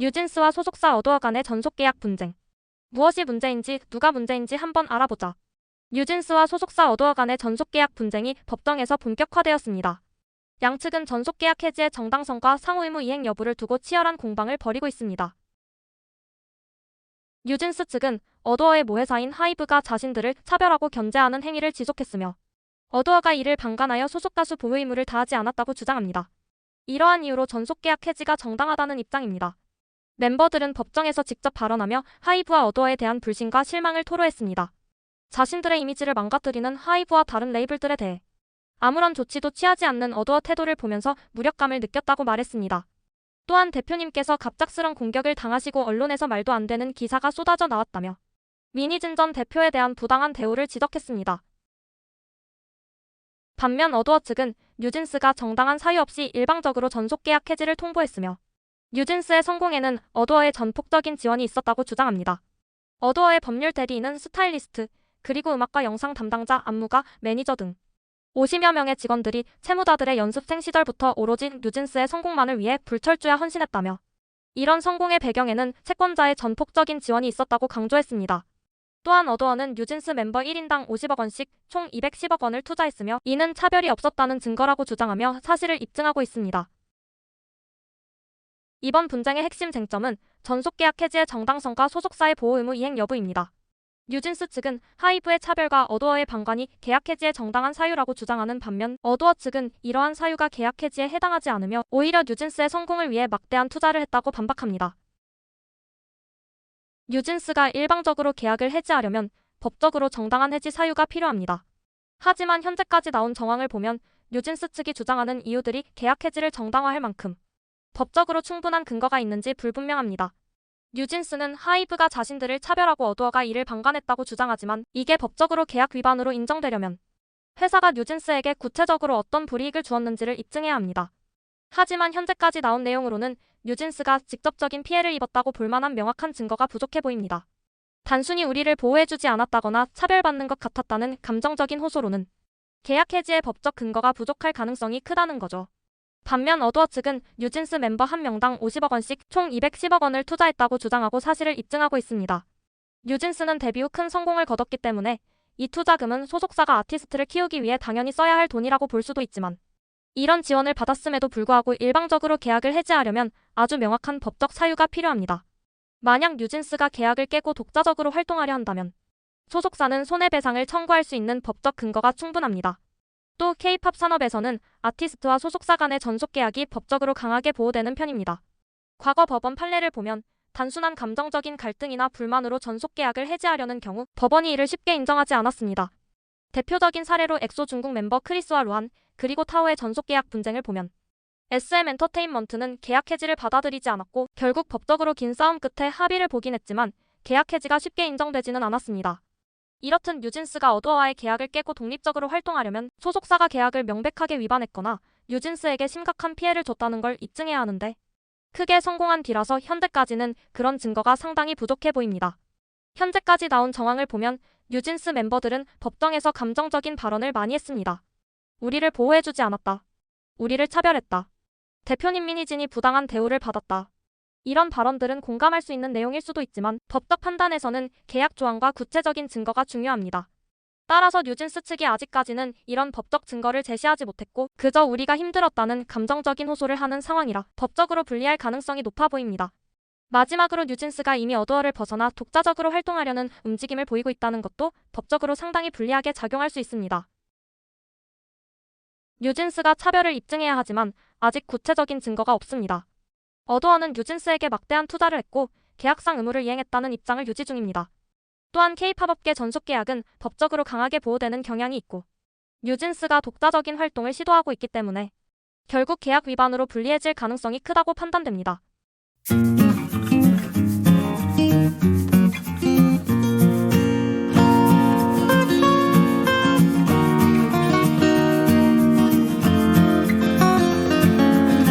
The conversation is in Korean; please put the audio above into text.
뉴진스와 소속사 어도어 간의 전속계약 분쟁. 무엇이 문제인지, 누가 문제인지 한번 알아보자. 뉴진스와 소속사 어도어 간의 전속계약 분쟁이 법정에서 본격화되었습니다. 양측은 전속계약 해지의 정당성과 상호의무 이행 여부를 두고 치열한 공방을 벌이고 있습니다. 뉴진스 측은 어도어의 모회사인 하이브가 자신들을 차별하고 견제하는 행위를 지속했으며 어도어가 이를 방관하여 소속 가수 보호 의무를 다하지 않았다고 주장합니다. 이러한 이유로 전속계약 해지가 정당하다는 입장입니다. 멤버들은 법정에서 직접 발언하며 하이브와 어도어에 대한 불신과 실망을 토로했습니다. 자신들의 이미지를 망가뜨리는 하이브와 다른 레이블들에 대해 아무런 조치도 취하지 않는 어도어 태도를 보면서 무력감을 느꼈다고 말했습니다. 또한 대표님께서 갑작스런 공격을 당하시고 언론에서 말도 안 되는 기사가 쏟아져 나왔다며 민희진 전 대표에 대한 부당한 대우를 지적했습니다. 반면 어도어 측은 뉴진스가 정당한 사유 없이 일방적으로 전속계약 해지를 통보했으며 뉴진스의 성공에는 어도어의 전폭적인 지원이 있었다고 주장합니다. 어도어의 법률 대리인은 스타일리스트, 그리고 음악과 영상 담당자, 안무가, 매니저 등 50여 명의 직원들이 채무자들의 연습생 시절부터 오로지 뉴진스의 성공만을 위해 불철주야 헌신했다며 이런 성공의 배경에는 채권자의 전폭적인 지원이 있었다고 강조했습니다. 또한 어도어는 뉴진스 멤버 1인당 50억 원씩 총 210억 원을 투자했으며 이는 차별이 없었다는 증거라고 주장하며 사실을 입증하고 있습니다. 이번 분쟁의 핵심 쟁점은 전속계약 해지의 정당성과 소속사의 보호 의무 이행 여부입니다. 뉴진스 측은 하이브의 차별과 어도어의 방관이 계약 해지의 정당한 사유라고 주장하는 반면 어도어 측은 이러한 사유가 계약 해지에 해당하지 않으며 오히려 뉴진스의 성공을 위해 막대한 투자를 했다고 반박합니다. 뉴진스가 일방적으로 계약을 해지하려면 법적으로 정당한 해지 사유가 필요합니다. 하지만 현재까지 나온 정황을 보면 뉴진스 측이 주장하는 이유들이 계약 해지를 정당화할 만큼 법적으로 충분한 근거가 있는지 불분명합니다. 뉴진스는 하이브가 자신들을 차별하고 어도어가 이를 방관했다고 주장하지만 이게 법적으로 계약 위반으로 인정되려면 회사가 뉴진스에게 구체적으로 어떤 불이익을 주었는지를 입증해야 합니다. 하지만 현재까지 나온 내용으로는 뉴진스가 직접적인 피해를 입었다고 볼 만한 명확한 증거가 부족해 보입니다. 단순히 우리를 보호해주지 않았다거나 차별받는 것 같았다는 감정적인 호소로는 계약 해지의 법적 근거가 부족할 가능성이 크다는 거죠. 반면 어도어 측은 뉴진스 멤버 한 명당 50억 원씩 총 210억 원을 투자했다고 주장하고 사실을 입증하고 있습니다. 뉴진스는 데뷔 후 큰 성공을 거뒀기 때문에 이 투자금은 소속사가 아티스트를 키우기 위해 당연히 써야 할 돈이라고 볼 수도 있지만 이런 지원을 받았음에도 불구하고 일방적으로 계약을 해지하려면 아주 명확한 법적 사유가 필요합니다. 만약 뉴진스가 계약을 깨고 독자적으로 활동하려 한다면 소속사는 손해배상을 청구할 수 있는 법적 근거가 충분합니다. 또 K-팝 산업에서는 아티스트와 소속사 간의 전속계약이 법적으로 강하게 보호되는 편입니다. 과거 법원 판례를 보면 단순한 감정적인 갈등이나 불만으로 전속계약을 해지하려는 경우 법원이 이를 쉽게 인정하지 않았습니다. 대표적인 사례로 엑소 중국 멤버 크리스와 로한, 그리고 타오의 전속계약 분쟁을 보면 SM엔터테인먼트는 계약 해지를 받아들이지 않았고 결국 법적으로 긴 싸움 끝에 합의를 보긴 했지만 계약 해지가 쉽게 인정되지는 않았습니다. 이렇듯 뉴진스가 어도어와의 계약을 깨고 독립적으로 활동하려면 소속사가 계약을 명백하게 위반했거나 뉴진스에게 심각한 피해를 줬다는 걸 입증해야 하는데 크게 성공한 뒤라서 현재까지는 그런 증거가 상당히 부족해 보입니다. 현재까지 나온 정황을 보면 뉴진스 멤버들은 법정에서 감정적인 발언을 많이 했습니다. 우리를 보호해주지 않았다. 우리를 차별했다. 대표님 민희진이 부당한 대우를 받았다. 이런 발언들은 공감할 수 있는 내용일 수도 있지만 법적 판단에서는 계약 조항과 구체적인 증거가 중요합니다. 따라서 뉴진스 측이 아직까지는 이런 법적 증거를 제시하지 못했고 그저 우리가 힘들었다는 감정적인 호소를 하는 상황이라 법적으로 불리할 가능성이 높아 보입니다. 마지막으로 뉴진스가 이미 어도어를 벗어나 독자적으로 활동하려는 움직임을 보이고 있다는 것도 법적으로 상당히 불리하게 작용할 수 있습니다. 뉴진스가 차별을 입증해야 하지만 아직 구체적인 증거가 없습니다. 어도어는 뉴진스에게 막대한 투자를 했고 계약상 의무를 이행했다는 입장을 유지 중입니다. 또한 K-팝 업계 전속계약은 법적으로 강하게 보호되는 경향이 있고 뉴진스가 독자적인 활동을 시도하고 있기 때문에 결국 계약 위반으로 불리해질 가능성이 크다고 판단됩니다.